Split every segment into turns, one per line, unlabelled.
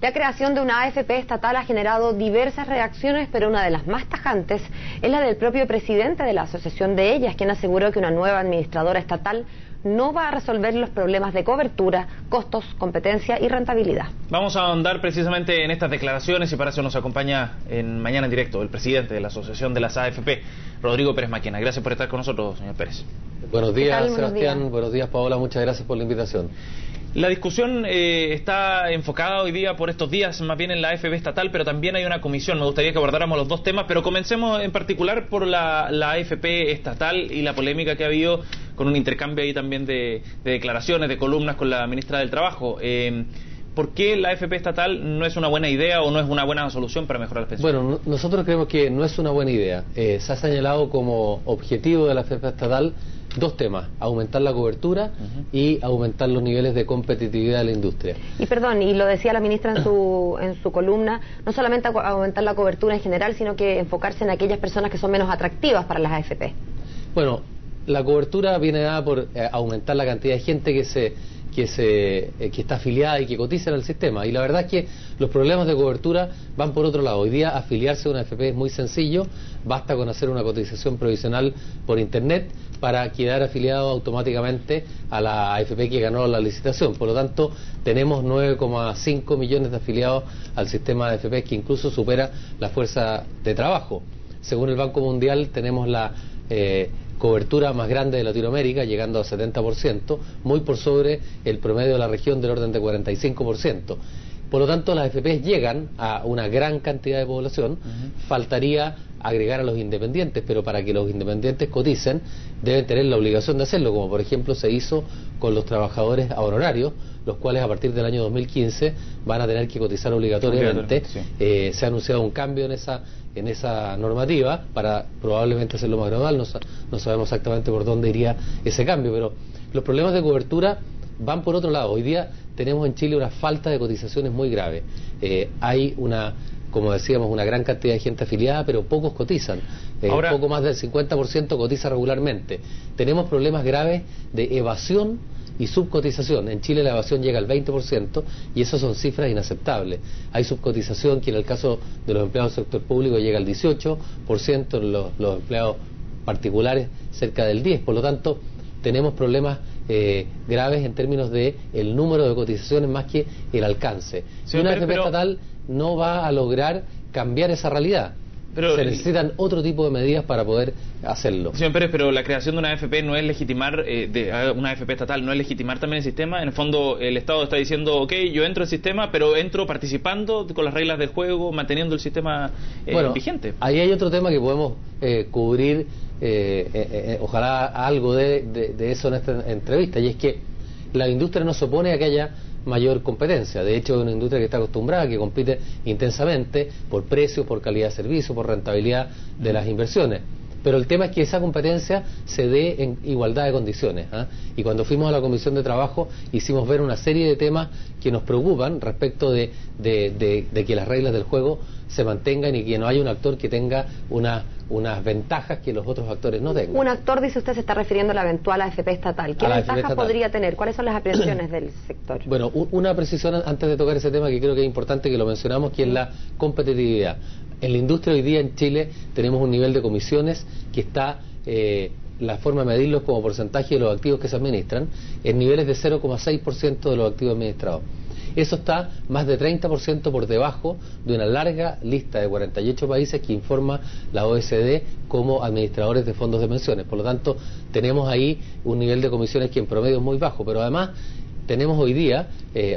La creación de una AFP estatal ha generado diversas reacciones, pero una de las más tajantes es la del propio presidente de la asociación de ellas, quien aseguró que una nueva administradora estatal no va a resolver los problemas de cobertura, costos, competencia y rentabilidad.
Vamos a ahondar precisamente en estas declaraciones y para eso nos acompaña en Mañana en Directo el presidente de la Asociación de las AFP, Rodrigo Pérez Maquena. Gracias por estar con nosotros, señor Pérez.
Buenos días, Sebastián. Buenos días, Paola. Muchas gracias por la invitación.
La discusión está enfocada hoy día, por estos días, más bien en la AFP estatal, pero también hay una comisión. Me gustaría que abordáramos los dos temas, pero comencemos en particular por la AFP estatal y la polémica que ha habido con un intercambio ahí también de declaraciones, de columnas con la ministra del Trabajo. ¿Por qué la AFP estatal no es una buena idea o no es una buena solución para mejorar las pensiones?
Bueno, nosotros creemos que no es una buena idea. Se ha señalado como objetivo de la AFP estatal dos temas: aumentar la cobertura y aumentar los niveles de competitividad de la industria.
Y perdón, y lo decía la ministra en su columna, no solamente aumentar la cobertura en general, sino que enfocarse en aquellas personas que son menos atractivas para las AFP.
Bueno, la cobertura viene dada por aumentar la cantidad de gente que está afiliada y que cotiza en el sistema, y la verdad es que los problemas de cobertura van por otro lado. Hoy día afiliarse a una AFP es muy sencillo, basta con hacer una cotización provisional por internet para quedar afiliado automáticamente a la AFP que ganó la licitación. Por lo tanto, tenemos 9,5 millones de afiliados al sistema de AFP, que incluso supera la fuerza de trabajo. Según el Banco Mundial, tenemos la cobertura más grande de Latinoamérica, llegando al 70%, muy por sobre el promedio de la región del orden de 45%. Por lo tanto, las AFPs llegan a una gran cantidad de población. Faltaría agregar a los independientes, pero para que los independientes coticen deben tener la obligación de hacerlo, como por ejemplo se hizo con los trabajadores a honorarios, los cuales a partir del año 2015 van a tener que cotizar obligatoriamente. Sí. Se ha anunciado un cambio en esa normativa para probablemente hacerlo más gradual. No sabemos exactamente por dónde iría ese cambio, pero los problemas de cobertura van por otro lado. Hoy día tenemos en Chile una falta de cotizaciones muy grave. Hay como decíamos, una gran cantidad de gente afiliada, pero pocos cotizan. Ahora, poco más del 50% cotiza regularmente. Tenemos problemas graves de evasión y subcotización. En Chile la evasión llega al 20% y esas son cifras inaceptables. Hay subcotización que en el caso de los empleados del sector público llega al 18%, en los empleados particulares cerca del 10%. Por lo tanto, tenemos problemas graves en términos de el número de cotizaciones más que el alcance. Sí, una AFP estatal no va a lograr cambiar esa realidad. Se necesitan otro tipo de medidas para poder hacerlo.
Señor Pérez, pero la creación de una AFP no es legitimar, una AFP estatal no es legitimar también el sistema. En el fondo, el Estado está diciendo, ok, yo entro al sistema, pero entro participando con las reglas del juego, manteniendo el sistema vigente.
Ahí hay otro tema que podemos cubrir, ojalá algo de eso en esta entrevista, y es que la industria no se opone a que haya mayor competencia. De hecho, es una industria que está acostumbrada, que compite intensamente por precio, por calidad de servicio, por rentabilidad de las inversiones. Pero el tema es que esa competencia se dé en igualdad de condiciones. Y cuando fuimos a la Comisión de Trabajo hicimos ver una serie de temas que nos preocupan respecto de que las reglas del juego se mantengan y que no haya un actor que tenga unas ventajas que los otros actores no tengan.
Un actor, dice usted, se está refiriendo a la eventual AFP estatal. ¿Qué ventajas podría tener? ¿Cuáles son las apreciaciones del sector?
Bueno, una precisión antes de tocar ese tema que creo que es importante que lo mencionamos, que es la competitividad. En la industria hoy día en Chile tenemos un nivel de comisiones que está, la forma de medirlo es como porcentaje de los activos que se administran, en niveles de 0,6% de los activos administrados. Eso está más de 30% por debajo de una larga lista de 48 países que informa la OECD como administradores de fondos de pensiones. Por lo tanto, tenemos ahí un nivel de comisiones que en promedio es muy bajo, pero además tenemos hoy día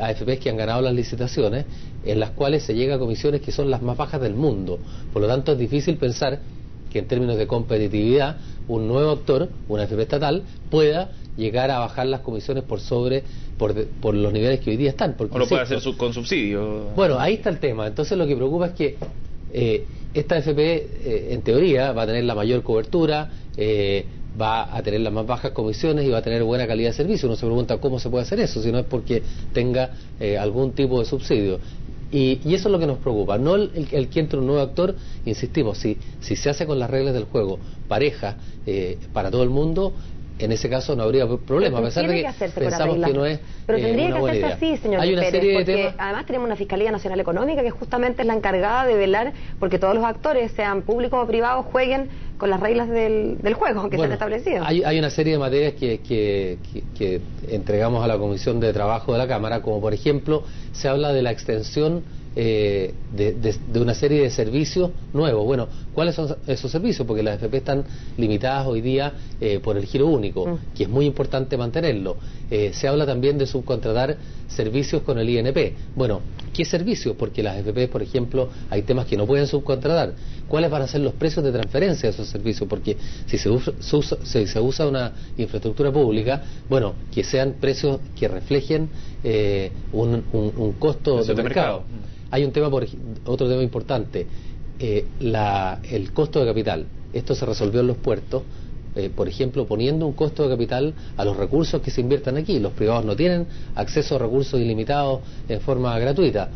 AFPs que han ganado las licitaciones en las cuales se llega a comisiones que son las más bajas del mundo. Por lo tanto, es difícil pensar que en términos de competitividad un nuevo actor, una AFP estatal, pueda llegar a bajar las comisiones por los niveles que hoy día están.
Porque, o lo puede hacer con subsidio.
Bueno, ahí está el tema. Entonces lo que preocupa es que esta AFP en teoría va a tener la mayor cobertura, va a tener las más bajas comisiones y va a tener buena calidad de servicio. Uno se pregunta cómo se puede hacer eso, si no es porque tenga algún tipo de subsidio. Y eso es lo que nos preocupa, no el que entre un nuevo actor. Insistimos, si se hace con las reglas del juego pareja para todo el mundo, en ese caso no habría problema, a pesar de que pensamos que no es
pero tendría
una
que
buena
hacerse
idea.
así, señor
Hay una
Pérez,
serie de
porque
temas.
además tenemos una Fiscalía Nacional Económica que justamente es la encargada de velar porque todos los actores, sean públicos o privados, jueguen con las reglas del juego que se han establecido.
Hay una serie de materias que entregamos a la Comisión de Trabajo de la Cámara, como por ejemplo se habla de la extensión de una serie de servicios nuevos. Bueno, ¿cuáles son esos servicios? Porque las AFP están limitadas hoy día por el giro único, que es muy importante mantenerlo. Se habla también de subcontratar servicios con el INP. Bueno, ¿qué servicios? Porque las AFP, por ejemplo, hay temas que no pueden subcontratar. ¿Cuáles van a ser los precios de transferencia de esos servicios? Porque si se usa una infraestructura pública, bueno, que sean precios que reflejen un costo de mercado. Hay un tema, otro tema importante, el costo de capital. Esto se resolvió en los puertos, por ejemplo, poniendo un costo de capital a los recursos que se inviertan aquí. Los privados no tienen acceso a recursos ilimitados en forma gratuita.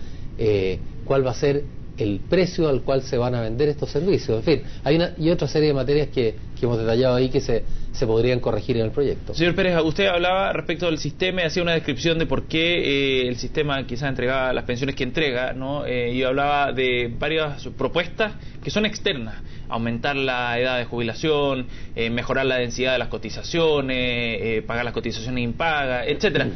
¿Cuál va a ser el precio al cual se van a vender estos servicios? En fin, hay otra serie de materias que hemos detallado ahí que se podrían corregir en el proyecto.
Señor Pérez, usted hablaba respecto del sistema y hacía una descripción de por qué el sistema quizás entregaba las pensiones que entrega, ¿no? Y hablaba de varias propuestas que son externas: aumentar la edad de jubilación, mejorar la densidad de las cotizaciones, pagar las cotizaciones impagas, etcétera.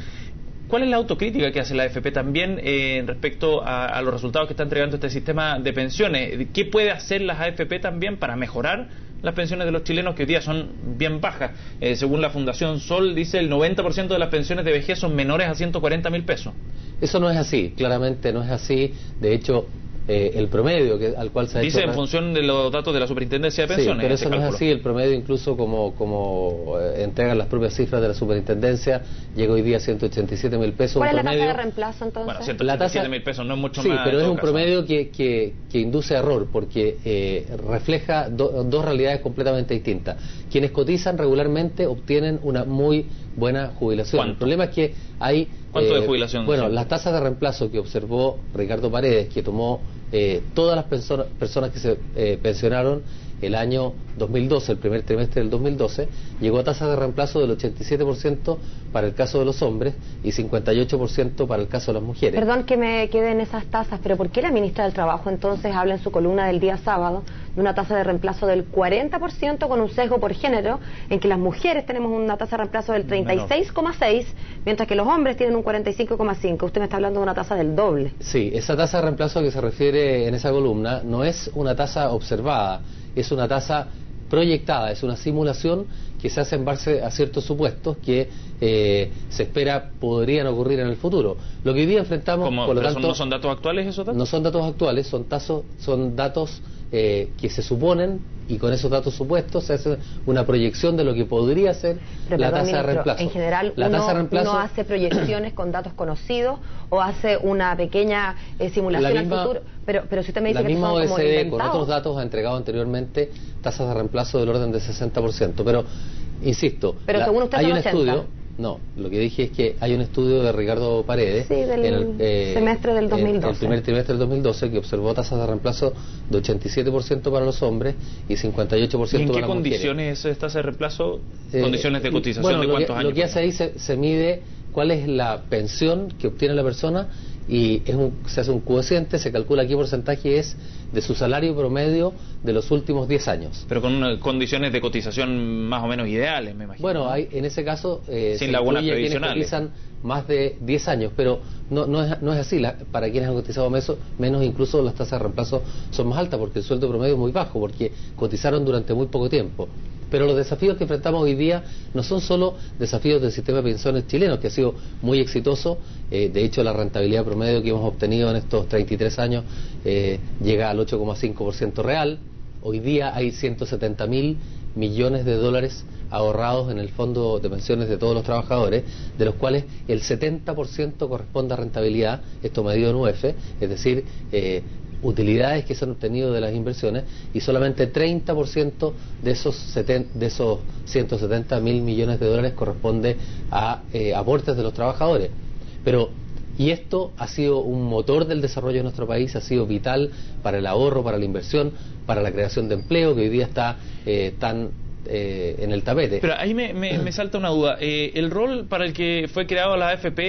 ¿Cuál es la autocrítica que hace la AFP también respecto a los resultados que está entregando este sistema de pensiones? ¿Qué puede hacer las AFP también para mejorar las pensiones de los chilenos, que hoy día son bien bajas? Según la Fundación Sol, dice el 90% de las pensiones de vejez son menores a 140.000 pesos.
Eso no es así, claramente no es así. De hecho, el promedio al cual se ha
dice
hecho...
en función de los datos de la Superintendencia de Pensiones.
Sí, pero eso no es así. El promedio, incluso como entregan las propias cifras de la Superintendencia, llega hoy día a 187.000 pesos.
¿Cuál es la tasa de reemplazo entonces?
Bueno, 187.000 pesos no es mucho más.
Sí, pero es un promedio que induce error, porque refleja dos realidades completamente distintas. Quienes cotizan regularmente obtienen una muy buena jubilación.
¿Cuánto?
El problema es que hay...
¿Cuánto de jubilación?
Bueno, las tasas de reemplazo que observó Ricardo Paredes, que tomó todas las personas que se pensionaron el año 2012, el primer trimestre del 2012, llegó a tasas de reemplazo del 87% para el caso de los hombres y 58% para el caso de las mujeres.
Perdón que me quede en esas tasas, pero ¿por qué la ministra del Trabajo entonces habla en su columna del día sábado de una tasa de reemplazo del 40% con un sesgo por género, en que las mujeres tenemos una tasa de reemplazo del 36,6, mientras que los hombres tienen un 45,5? Usted me está hablando de una tasa del doble.
Sí, esa tasa de reemplazo a que se refiere en esa columna no es una tasa observada, es una tasa proyectada, es una simulación que se hace en base a ciertos supuestos que se espera podrían ocurrir en el futuro. Lo que hoy día enfrentamos, por lo tanto,
¿no son datos actuales esos datos?
No son datos actuales, son datos que se suponen, y con esos datos supuestos se hace una proyección de lo que podría ser la tasa de reemplazo.
En general, uno hace proyecciones con datos conocidos o hace una pequeña simulación al futuro, pero si usted me dice que son como inventados. La misma OECD con otros datos ha entregado anteriormente tasas de reemplazo del orden del 60%, pero insisto, pero según usted
hay
son
un
80.
estudio. No, lo que dije es que hay un estudio de Ricardo Paredes
del semestre del 2012.
El primer trimestre del 2012, que observó tasas de reemplazo de 87% para los hombres y 58% para las mujeres.
¿Y en qué condiciones es tasa de reemplazo? ¿Condiciones de cotización?
Bueno,
de cuántos años?
Lo que hace ahí se mide cuál es la pensión que obtiene la persona, y se hace un cociente, se calcula qué porcentaje es de su salario promedio de los últimos 10 años.
Pero con condiciones de cotización más o menos ideales, me imagino.
Bueno, en ese caso
sin lagunas
quienes
previsionales
cotizan más de 10 años, pero no es así. Para quienes han cotizado menos, incluso las tasas de reemplazo son más altas, porque el sueldo promedio es muy bajo, porque cotizaron durante muy poco tiempo. Pero los desafíos que enfrentamos hoy día no son solo desafíos del sistema de pensiones chilenos, que ha sido muy exitoso. De hecho, la rentabilidad promedio que hemos obtenido en estos 33 años llega al 8,5% real. Hoy día hay 170.000 millones de dólares ahorrados en el fondo de pensiones de todos los trabajadores, de los cuales el 70% corresponde a rentabilidad, esto medido en UF, es decir, utilidades que se han obtenido de las inversiones, y solamente 30% de esos 170.000 millones de dólares corresponde a aportes de los trabajadores. Y esto ha sido un motor del desarrollo de nuestro país, ha sido vital para el ahorro, para la inversión, para la creación de empleo, que hoy día está tan el tapete.
Pero ahí me salta una duda. El rol para el que fue creado la AFP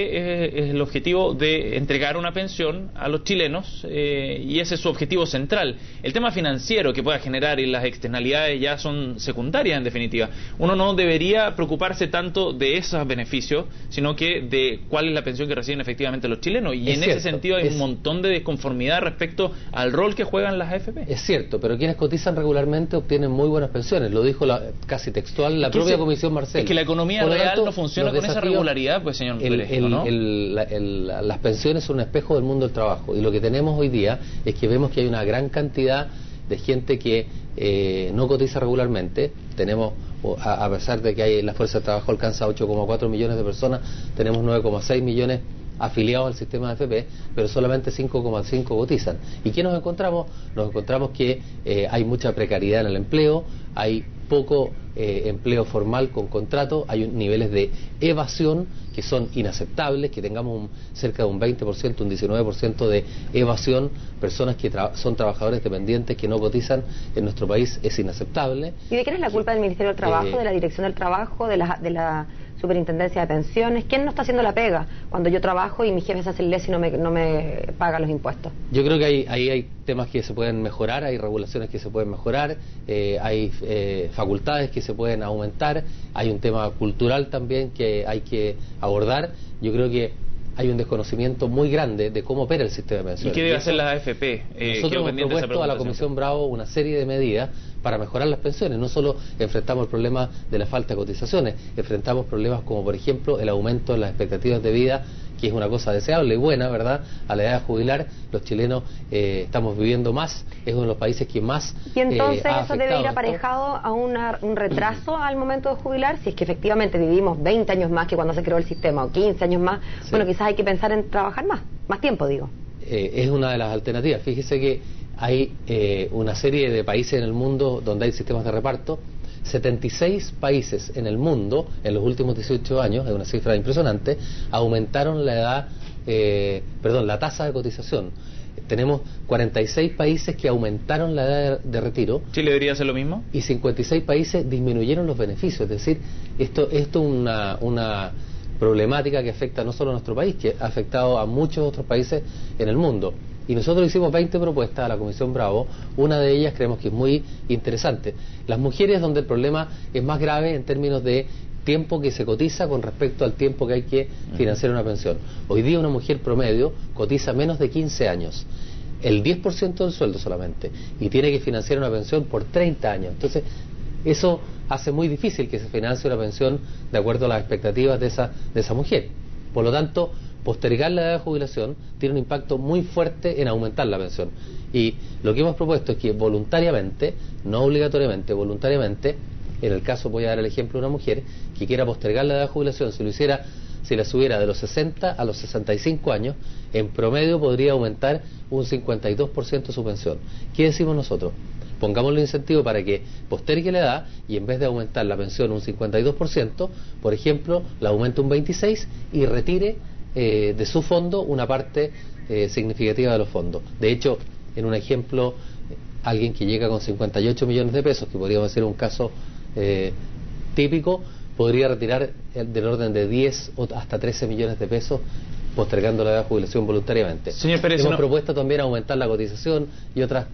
es el objetivo de entregar una pensión a los chilenos, y ese es su objetivo central. El tema financiero que pueda generar y las externalidades ya son secundarias, en definitiva. Uno no debería preocuparse tanto de esos beneficios, sino que de cuál es la pensión que reciben efectivamente los chilenos. Y en ese sentido hay un montón de desconformidad respecto al rol que juegan las AFP.
Es cierto, pero quienes cotizan regularmente obtienen muy buenas pensiones. Lo dijo casi textual la propia Comisión Marcel.
Es que la economía real no funciona con esa regularidad, pues, señor Pérez, ¿no?
Las pensiones son un espejo del mundo del trabajo, y lo que tenemos hoy día es que vemos que hay una gran cantidad de gente que no cotiza regularmente. Tenemos, a pesar de que la fuerza de trabajo alcanza 8,4 millones de personas, tenemos 9,6 millones afiliados al sistema de AFP, pero solamente 5,5 cotizan. ¿Y qué nos encontramos? Nos encontramos que hay mucha precariedad en el empleo, hay poco empleo formal con contrato, hay niveles de evasión que son inaceptables, que tengamos cerca de un 20%, un 19% de evasión, personas que son trabajadores dependientes que no cotizan en nuestro país, es inaceptable.
¿Y de quién es la culpa del Ministerio del Trabajo, de la Dirección del Trabajo, de la Superintendencia de Pensiones? ¿Quién no está haciendo la pega cuando yo trabajo y mi jefe se hace el leso y no me paga los impuestos?
Yo creo que ahí hay temas que se pueden mejorar, hay regulaciones que se pueden mejorar, hay facultades que se pueden aumentar, hay un tema cultural también que hay que abordar. Yo creo que hay un desconocimiento muy grande de cómo opera el sistema de pensiones.
¿Y qué debe hacer la AFP?
Nosotros hemos propuesto a la Comisión Bravo una serie de medidas para mejorar las pensiones. No solo enfrentamos el problema de la falta de cotizaciones, enfrentamos problemas como, por ejemplo, el aumento de las expectativas de vida, que es una cosa deseable y buena, ¿verdad? A la edad de jubilar, los chilenos estamos viviendo más, es uno de los países que más
y entonces eso debe ir aparejado a un retraso al momento de jubilar, si es que efectivamente vivimos 20 años más que cuando se creó el sistema, o 15 años más, sí. Bueno, quizás hay que pensar en trabajar más tiempo, digo.
Es una de las alternativas. Fíjese que hay una serie de países en el mundo donde hay sistemas de reparto. 76 países en el mundo en los últimos 18 años, es una cifra impresionante, aumentaron la tasa de cotización. Tenemos 46 países que aumentaron la edad de retiro.
¿Chile debería hacer lo mismo?
Y 56 países disminuyeron los beneficios. Es decir, esto es una problemática que afecta no solo a nuestro país, que ha afectado a muchos otros países en el mundo. Y nosotros hicimos 20 propuestas a la Comisión Bravo. Una de ellas creemos que es muy interesante. Las mujeres, donde el problema es más grave en términos de tiempo que se cotiza con respecto al tiempo que hay que financiar una pensión. Hoy día una mujer promedio cotiza menos de 15 años, el 10% del sueldo solamente, y tiene que financiar una pensión por 30 años. Entonces, eso hace muy difícil que se financie una pensión de acuerdo a las expectativas de esa mujer. Por lo tanto, postergar la edad de jubilación tiene un impacto muy fuerte en aumentar la pensión. Y lo que hemos propuesto es que voluntariamente, no obligatoriamente, voluntariamente, en el caso, voy a dar el ejemplo de una mujer que quiera postergar la edad de jubilación, si la subiera de los 60 a los 65 años, en promedio podría aumentar un 52% su pensión. ¿Qué decimos nosotros? Pongámosle incentivo para que postergue la edad y en vez de aumentar la pensión un 52%, por ejemplo, la aumente un 26% y retire de su fondo una parte significativa de los fondos. De hecho, en un ejemplo, alguien que llega con 58 millones de pesos, que podríamos decir un caso típico, podría retirar del orden de 10 o hasta 13 millones de pesos postergando la edad de jubilación voluntariamente.
Señor Pérez,
hemos propuesto también aumentar la cotización y otra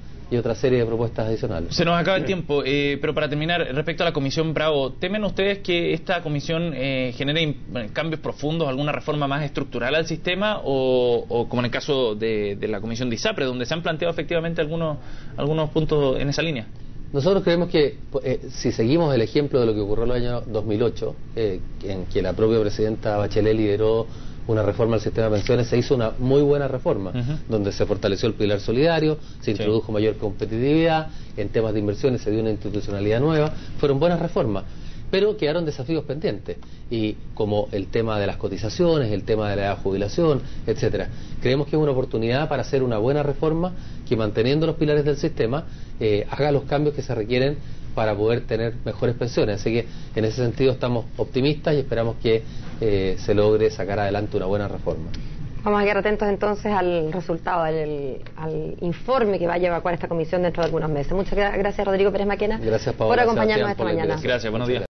serie de propuestas adicionales.
Se nos acaba el tiempo, pero para terminar, respecto a la Comisión Bravo, ¿temen ustedes que esta comisión genere cambios profundos, alguna reforma más estructural al sistema, o como en el caso de la Comisión de ISAPRE, donde se han planteado efectivamente algunos puntos en esa línea?
Nosotros creemos que si seguimos el ejemplo de lo que ocurrió en el año 2008, en que la propia presidenta Bachelet lideró una reforma al sistema de pensiones, se hizo una muy buena reforma, donde se fortaleció el pilar solidario, se introdujo mayor competitividad, en temas de inversiones se dio una institucionalidad nueva, fueron buenas reformas, pero quedaron desafíos pendientes, y como el tema de las cotizaciones, el tema de la edad de jubilación, etcétera. Creemos que es una oportunidad para hacer una buena reforma que, manteniendo los pilares del sistema, haga los cambios que se requieren para poder tener mejores pensiones. Así que en ese sentido estamos optimistas y esperamos que se logre sacar adelante una buena reforma.
Vamos a quedar atentos entonces al resultado, al informe que va a evacuar esta comisión dentro de algunos meses. Muchas gracias, Rodrigo Pérez Maquena,
gracias, Paola,
por acompañarnos
Sebastián,
esta mañana.
Gracias, buenos días.